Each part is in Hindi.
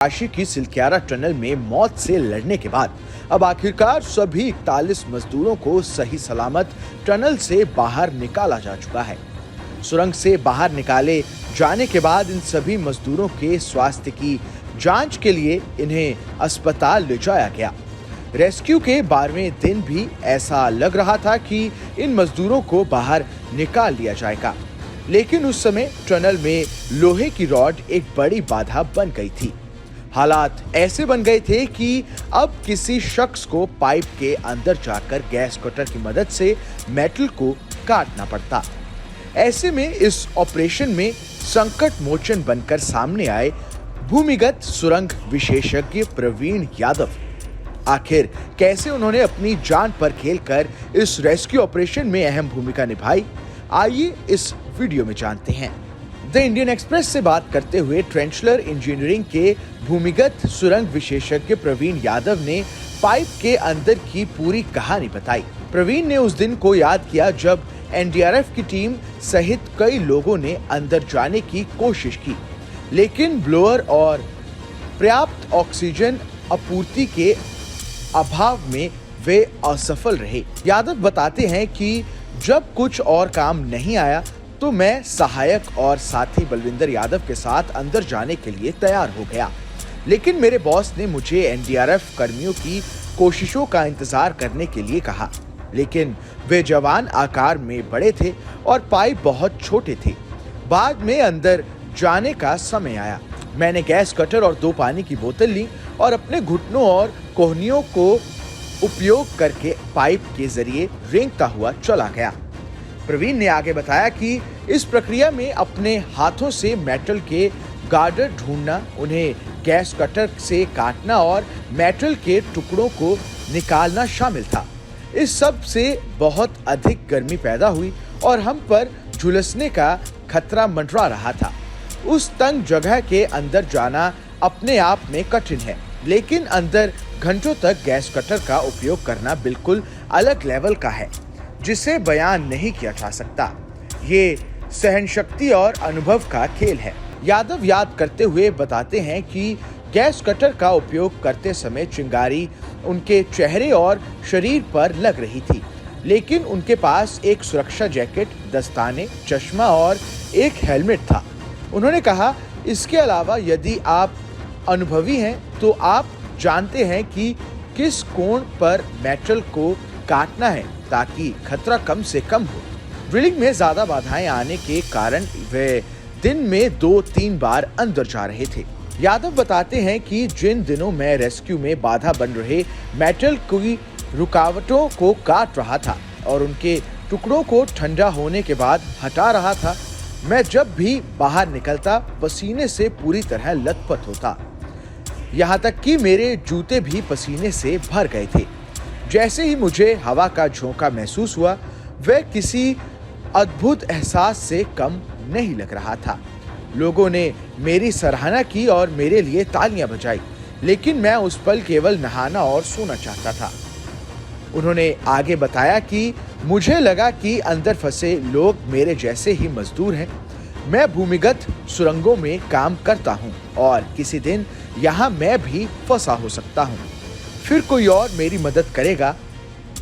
काशी की सिलक्यारा टनल में मौत से लड़ने के बाद अब आखिरकार सभी 41 मजदूरों को सही सलामत टनल से बाहर निकाला जा चुका है। सुरंग से बाहर निकाले जाने के बाद इन सभी मजदूरों के स्वास्थ्य की जांच के लिए इन्हें अस्पताल ले जाया गया। रेस्क्यू के 12वें दिन भी ऐसा लग रहा था कि इन मजदूरों को बाहर निकाल लिया जाएगा, लेकिन उस समय टनल में लोहे की रॉड एक बड़ी बाधा बन गई थी। हालात ऐसे बन गए थे कि अब किसी शख्स को पाइप के अंदर जाकर गैस कटर की मदद से मेटल को काटना पड़ता। ऐसे में इस ऑपरेशन में संकट मोचन बनकर सामने आए भूमिगत सुरंग विशेषज्ञ प्रवीण यादव। आखिर कैसे उन्होंने अपनी जान पर खेलकर इस रेस्क्यू ऑपरेशन में अहम भूमिका निभाई, आइए इस वीडियो में जानते हैं। द इंडियन एक्सप्रेस से बात करते हुए ट्रेंचलर इंजीनियरिंग के भूमिगत सुरंग विशेषज्ञ प्रवीण यादव ने पाइप के अंदर की पूरी कहानी बताई। प्रवीण ने उस दिन को याद किया जब एनडीआरएफ की टीम सहित कई लोगों ने अंदर जाने की कोशिश की, लेकिन ब्लोअर और पर्याप्त ऑक्सीजन आपूर्ति के अभाव में वे असफल रहे। यादव बताते हैं कि जब कुछ और काम नहीं आया तो मैं सहायक और साथी बलविंदर यादव के साथ अंदर जाने के लिए तैयार हो गया, लेकिन मेरे बॉस ने मुझे एनडीआरएफ कर्मियों की कोशिशों का इंतजार करने के लिए कहा, लेकिन वे जवान आकार में बड़े थे और पाइप बहुत छोटे थे। बाद में अंदर जाने का समय आया। मैंने गैस कटर और 2 पानी की बोतल ली और अपने घुटनों और कोहनियों को उपयोग करके पाइप के जरिए रेंगता हुआ चला गया। प्रवीण ने आगे बताया कि इस प्रक्रिया में अपने हाथों से मेटल के गार्डर ढूंढना, उन्हें गैस कटर से काटना और मेटल के टुकड़ों को निकालना शामिल था। इस सब से बहुत अधिक गर्मी पैदा हुई और हम पर झुलसने का खतरा मंडरा रहा था। उस तंग जगह के अंदर जाना अपने आप में कठिन है, लेकिन अंदर घंटों तक गैस कटर का उपयोग करना बिल्कुल अलग लेवल का है, जिसे बयान नहीं किया जा सकता। ये सहनशक्ति और अनुभव का खेल है। यादव याद करते हुए बताते हैं कि गैस कटर का उपयोग करते समय चिंगारी उनके चेहरे और शरीर पर लग रही थी, लेकिन उनके पास एक सुरक्षा जैकेट, दस्ताने, चश्मा और एक हेलमेट था। उन्होंने कहा, इसके अलावा यदि आप अनुभवी हैं तो आप जानते हैं कि किस कोण पर मेटल को काटना है ताकि खतरा कम से कम हो। ड्रिलिंग में ज्यादा बाधाएं आने के कारण वे दिन में 2-3 बार अंदर जा रहे थे। यादव बताते हैं कि जिन दिनों मैं रेस्क्यू में बाधा बन रहे मेटल की रुकावटों को काट रहा था और उनके टुकड़ों को ठंडा होने के बाद हटा रहा था, मैं जब भी बाहर निकलता पसीने से पूरी तरह लथपथ होता। यहाँ तक कि मेरे जूते भी पसीने से भर गए थे। जैसे ही मुझे हवा का झोंका महसूस हुआ, वह किसी अद्भुत एहसास से कम नहीं लग रहा था। लोगों ने मेरी सराहना की और मेरे लिए तालियां बजाई, लेकिन मैं उस पल केवल नहाना और सोना चाहता था। उन्होंने आगे बताया कि मुझे लगा कि अंदर फंसे लोग मेरे जैसे ही मजदूर हैं। मैं भूमिगत सुरंगों में काम करता हूं और किसी दिन यहाँ मैं भी फंसा हो सकता हूं। फिर कोई और मेरी मदद करेगा,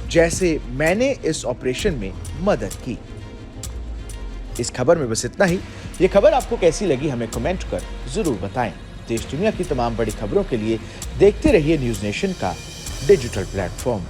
जैसे मैंने इस ऑपरेशन में मदद की। इस खबर में बस इतना ही। ये खबर आपको कैसी लगी हमें कमेंट कर जरूर बताएं। देश दुनिया की तमाम बड़ी खबरों के लिए देखते रहिए न्यूज़ नेशन का डिजिटल प्लेटफॉर्म।